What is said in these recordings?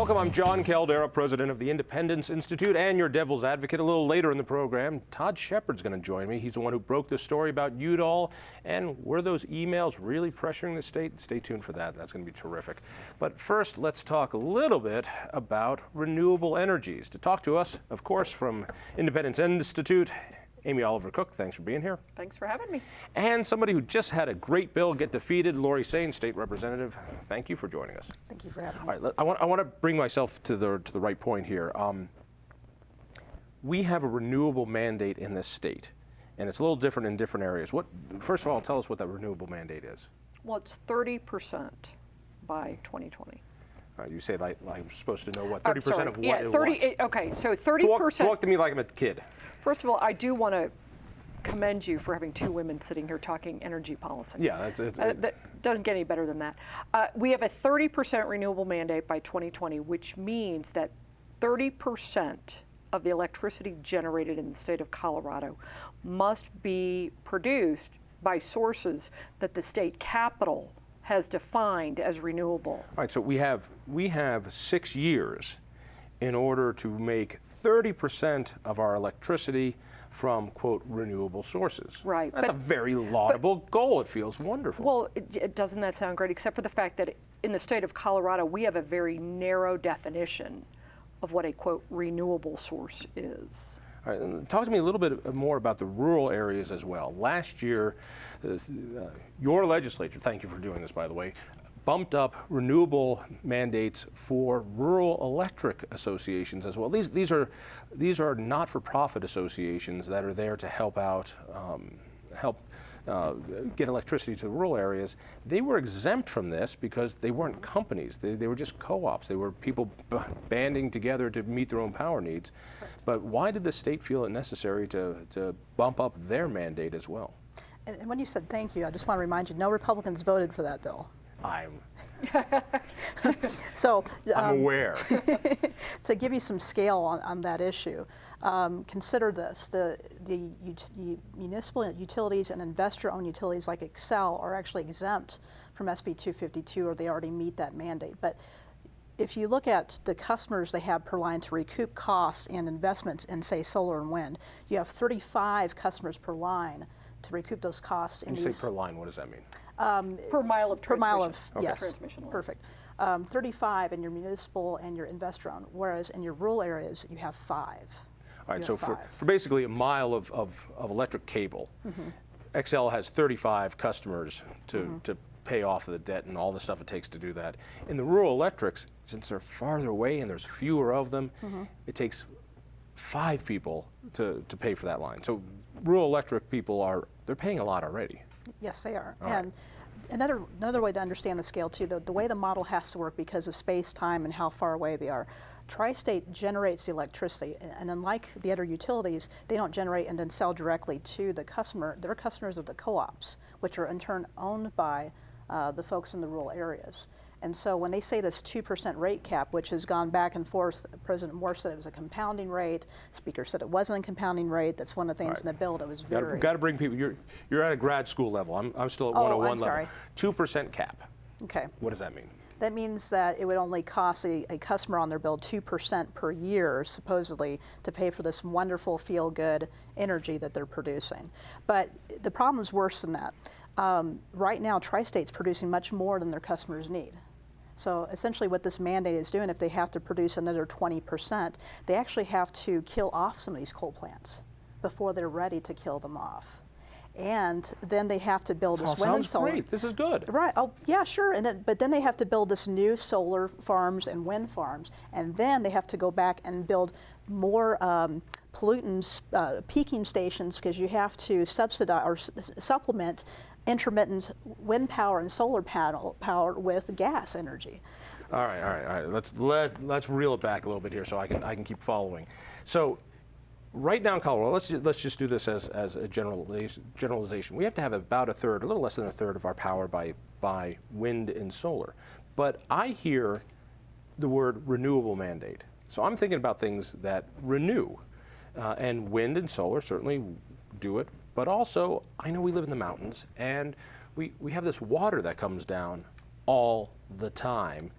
Welcome, I'm Jon Caldara, president of the Independence Institute and your devil's advocate. A little later in the program, Todd Shepard's going to join me. He's the one who broke the story about Udall, and were those emails really pressuring the state? Stay tuned for that. That's going to be terrific. But first, let's talk a little bit about renewable energies. To talk to us, of course, from Independence Institute, Amy Oliver Cooke, thanks for being here. Thanks for having me. And somebody who just had a great bill get defeated, Saine, state representative. Thank you for joining us. Thank you for having me. All right, I want to bring myself to the right point here. We have a renewable mandate in this state, and it's a little different in different areas. First of all, tell us what that renewable mandate is. Well, it's 30% by 2020. You say like I'm supposed to know what 30% of what? Yeah, 30. Okay, so 30%. Talk to me like I'm a kid. First of all, I do want to commend you for having two women sitting here talking energy policy. Yeah, that doesn't get any better than that. We have a 30% renewable mandate by 2020, which means that 30% of the electricity generated in the state of Colorado must be produced by sources that the state capital has defined as renewable. All right, so we have 6 years in order to make 30% of our electricity from, quote, renewable sources. Right. That's a very laudable goal. It feels wonderful. Well, doesn't that sound great, except for the fact that in the state of Colorado, we have a very narrow definition of what a, quote, renewable source is. All right, and talk to me a little bit more about the rural areas as well. Last year, your legislature, thank you for doing this, by the way, bumped up renewable mandates for rural electric associations as well. These are not-for-profit associations that are there to help out, get electricity to the rural areas. They were exempt from this because they weren't companies. They were just co-ops. They were people banding together to meet their own power needs. Right. But why did the state feel it necessary to bump up their mandate as well? And when you said thank you, I just want to remind you, no Republicans voted for that bill. I'm aware. To give you some scale on that issue, consider this: the municipal utilities and investor-owned utilities like Xcel are actually exempt from SB 252, or they already meet that mandate. But if you look at the customers they have per line to recoup costs and investments in, say, solar and wind, you have 35 customers per line to recoup those costs. When you say per line, what does that mean? Per mile of transmission. Per mile of, okay. Yes, transmission line. Perfect. 35 in your municipal and your investor-owned, whereas in your rural areas, you have 5. All right, so for basically a mile of electric cable, Xcel has 35 customers to pay off the debt and all the stuff it takes to do that. In the rural electrics, since they're farther away and there's fewer of them, it takes 5 people to pay for that line. So rural electric people they're paying a lot already. Yes, they are. All and right. Another way to understand the scale too, the way the model has to work because of space, time, and how far away they are. Tri-State generates the electricity, and unlike the other utilities, they don't generate and then sell directly to the customer. They're customers of the co-ops, which are in turn owned by the folks in the rural areas. And so when they say this 2% rate cap, which has gone back and forth, President Moore said it was a compounding rate. Speaker said it wasn't a compounding rate. That's one of the things in the bill that was very... Got to bring people, you're at a grad school level. I'm still at 101 level. 2% cap. Okay. What does that mean? That means that it would only cost a customer on their bill 2% per year, supposedly, to pay for this wonderful, feel-good energy that they're producing. But the problem is worse than that. Right now, Tri-State's producing much more than their customers need. So essentially what this mandate is doing, if they have to produce another 20%, they actually have to kill off some of these coal plants before they're ready to kill them off. And then they have to build this wind and solar. Great. This is good. Right. Oh, yeah, sure. But then they have to build this new solar farms and wind farms, and then they have to go back and build more pollutants, peaking stations, because you have to subsidize or supplement intermittent wind power and solar power with gas energy. All right. Let's reel it back a little bit here so I can keep following. So right now in Colorado, let's just do this as a generalization. We have to have about a little less than a third of our power by wind and solar. But I hear the word renewable mandate. So I'm thinking about things that renew, and wind and solar certainly do it. But also, I know we live in the mountains, and we have this water that comes down all the time.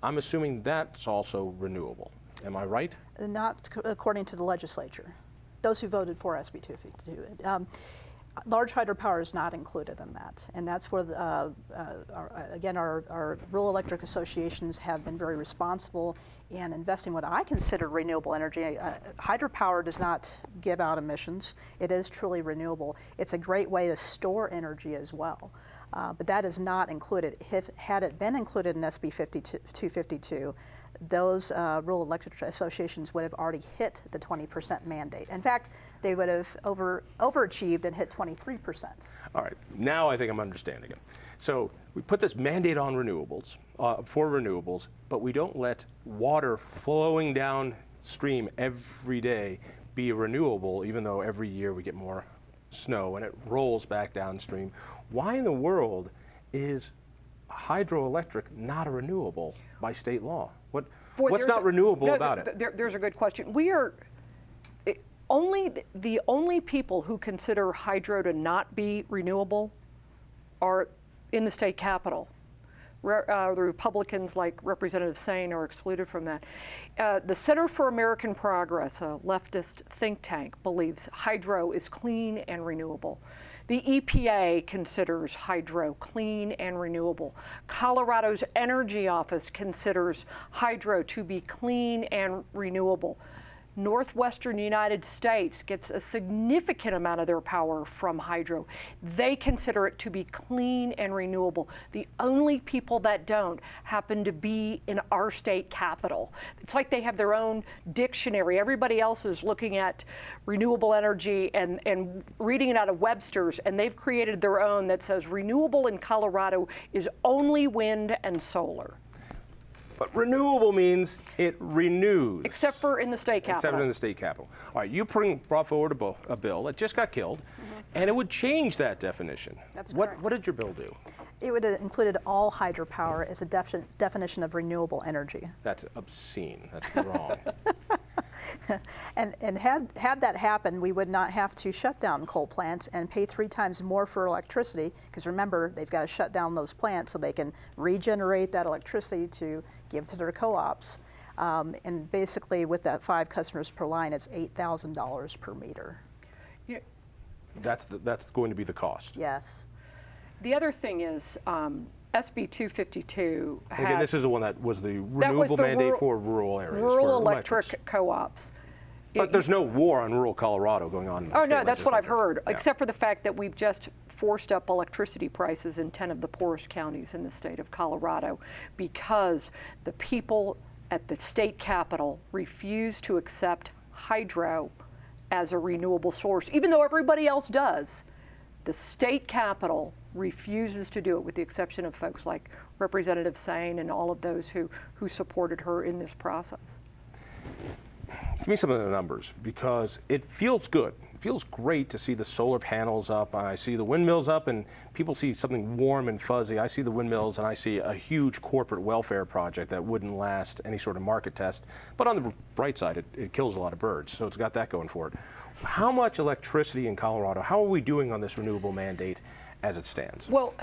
I'm assuming that's also renewable. Am I right? Not according to the legislature, those who voted for SB 252. Large hydropower is not included in that, and that's where, our rural electric associations have been very responsible in investing what I consider renewable energy. Hydropower does not give out emissions. It is truly renewable. It's a great way to store energy as well, but that is not included. Had it been included in SB 252, those rural electric associations would have already hit the 20% mandate. In fact, they would have overachieved and hit 23%. All right, now I think I'm understanding it. So we put this mandate on renewables, for renewables, but we don't let water flowing downstream every day be renewable, even though every year we get more snow and it rolls back downstream. Why in the world is hydroelectric not a renewable by state law? What's not renewable about it? There's a good question. We are the only people who consider hydro to not be renewable are in the state capitol. The Republicans, like Representative Saine, are excluded from that. The Center for American Progress, a leftist think tank, believes hydro is clean and renewable. The EPA considers hydro clean and renewable. Colorado's Energy Office considers hydro to be clean and renewable. Northwestern United States gets a significant amount of their power from hydro. They consider it to be clean and renewable. The only people that don't happen to be in our state capital. It's like they have their own dictionary. Everybody else is looking at renewable energy and reading it out of Webster's, and they've created their own that says renewable in Colorado is only wind and solar. But renewable means it renews. Except for in the state capital. Except in the state capital. All right, you brought forward a bill that just got killed, and it would change that definition. That's correct. What did your bill do? It would have included all hydropower as a definition of renewable energy. That's obscene. That's wrong. And had that happened, we would not have to shut down coal plants and pay 3 times more for electricity, because remember, they've got to shut down those plants so they can regenerate that electricity to give to their co-ops. And basically, with that 5 customers per line, it's $8,000 per meter. Yeah. That's going to be the cost. Yes. The other thing is, SB 252 had... Again, this is the one that was the renewable mandate for rural areas. Rural electric co-ops. But there's no war on rural Colorado going on in the Oh, state no, that's what I've heard, Yeah. except for the fact that we've just forced up electricity prices in 10 of the poorest counties in the state of Colorado because the people at the state capitol refuse to accept hydro as a renewable source, even though everybody else does. The state capitol refuses to do it, with the exception of folks like Representative Saine and all of those who supported her in this process. Give me some of the numbers, because it feels good. It feels great to see the solar panels up. I see the windmills up, and people see something warm and fuzzy. I see the windmills, and I see a huge corporate welfare project that wouldn't last any sort of market test. But on the bright side, it kills a lot of birds, so it's got that going for it. How much electricity in Colorado, how are we doing on this renewable mandate as it stands? Well,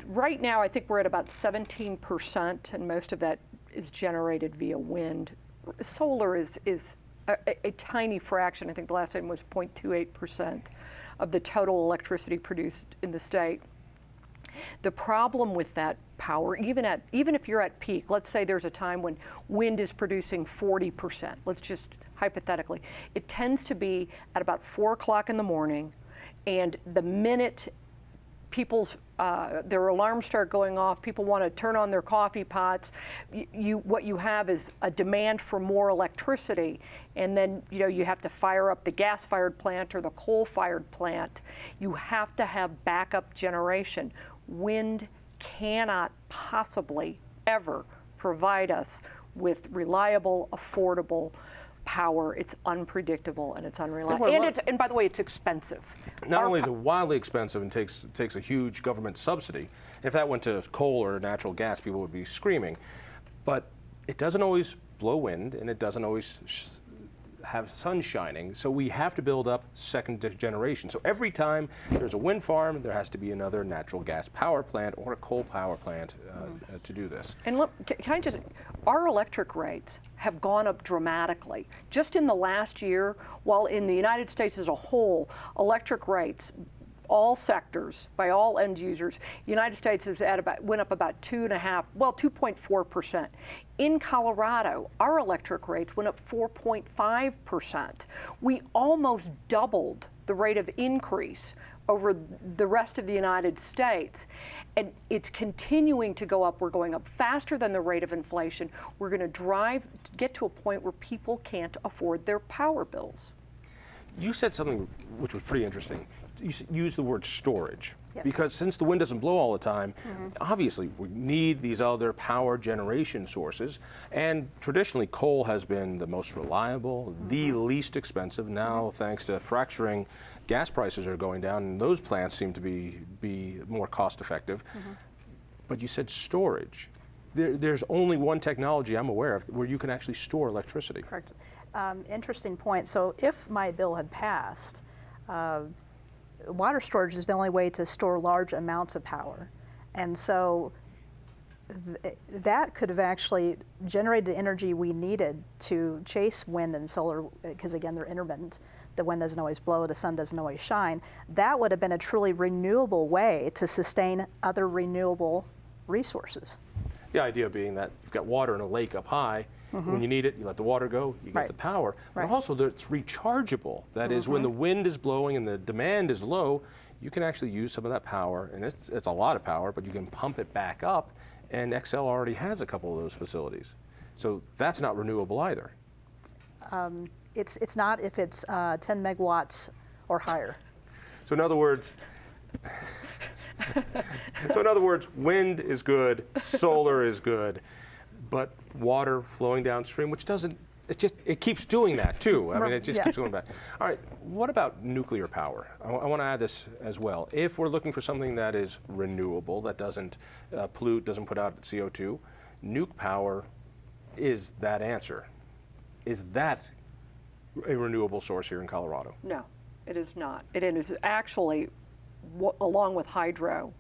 right now I think we're at about 17%, and most of that is generated via wind. Solar is a tiny fraction. I think the last time was 0.28% of the total electricity produced in the state. The problem with that power, even if you're at peak, let's say there's a time when wind is producing 40%, let's just hypothetically, it tends to be at about 4 o'clock in the morning, and the minute their alarms start going off, people want to turn on their coffee pots, what you have is a demand for more electricity, and then you have to fire up the gas-fired plant or the coal-fired plant. You have to have backup generation. Wind cannot possibly ever provide us with reliable, affordable power. It's unpredictable and it's unreliable. And by the way, it's expensive. Not only is it wildly expensive and takes a huge government subsidy, if that went to coal or natural gas, people would be screaming. But it doesn't always blow wind, and it doesn't always have sun shining, so we have to build up second generation. So every time there's a wind farm, there has to be another natural gas power plant or a coal power plant to do this. And look, can I just, our electric rates have gone up dramatically. Just in the last year, while in the United States as a whole, electric rates, all sectors, by all end users, United States is at about, went up about 2.4%. In Colorado, our electric rates went up 4.5%. We almost doubled the rate of increase over the rest of the United States. And it's continuing to go up. We're going up faster than the rate of inflation. We're going to get to a point where people can't afford their power bills. You said something which was pretty interesting. You used the word storage. Yes. Because since the wind doesn't blow all the time, obviously we need these other power generation sources. And traditionally, coal has been the most reliable, the least expensive. Now, thanks to fracturing, gas prices are going down, and those plants seem to be more cost effective. But you said storage. There's only one technology I'm aware of where you can actually store electricity. Correct. Interesting point. So if my bill had passed, water storage is the only way to store large amounts of power. And so that could have actually generated the energy we needed to chase wind and solar, because again, they're intermittent. The wind doesn't always blow, the sun doesn't always shine. That would have been a truly renewable way to sustain other renewable resources. The idea being that you've got water in a lake up high. When you need it, you let the water go, you get the power. But also that it's rechargeable. That is, when the wind is blowing and the demand is low, you can actually use some of that power, and it's a lot of power, but you can pump it back up, and Xcel already has a couple of those facilities. So that's not renewable either. It's not if it's 10 megawatts or higher. So in other words, wind is good, solar is good, but water flowing downstream, which doesn't, it keeps doing that too. I mean, it just keeps going back. All right, what about nuclear power? I want to add this as well. If we're looking for something that is renewable, that doesn't pollute, doesn't put out CO2, nuke power is that answer. Is that a renewable source here in Colorado? No, it is not. It is actually, along with hydro,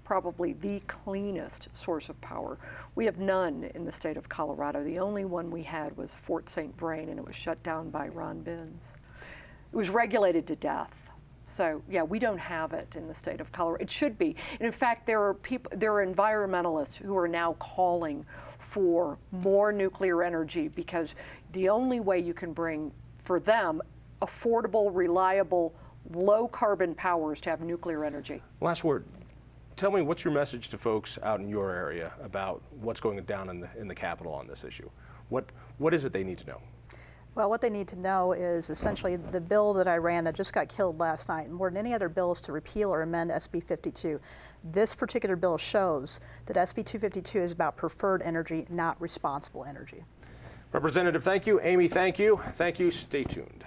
probably the cleanest source of power. We have none in the state of Colorado. The only one we had was Fort St. Vrain, and it was shut down by Ron Binns. It was regulated to death. So yeah, we don't have it in the state of Colorado. It should be. And in fact, there are environmentalists who are now calling for more nuclear energy, because the only way you can bring, for them, affordable, reliable, low carbon power is to have nuclear energy. Last word. Tell me, what's your message to folks out in your area about what's going down in the Capitol on this issue? What is it they need to know? Well, what they need to know is essentially the bill that I ran that just got killed last night, more than any other bills to repeal or amend SB 52. This particular bill shows that SB 252 is about preferred energy, not responsible energy. Representative, thank you. Amy, thank you. Thank you. Stay tuned.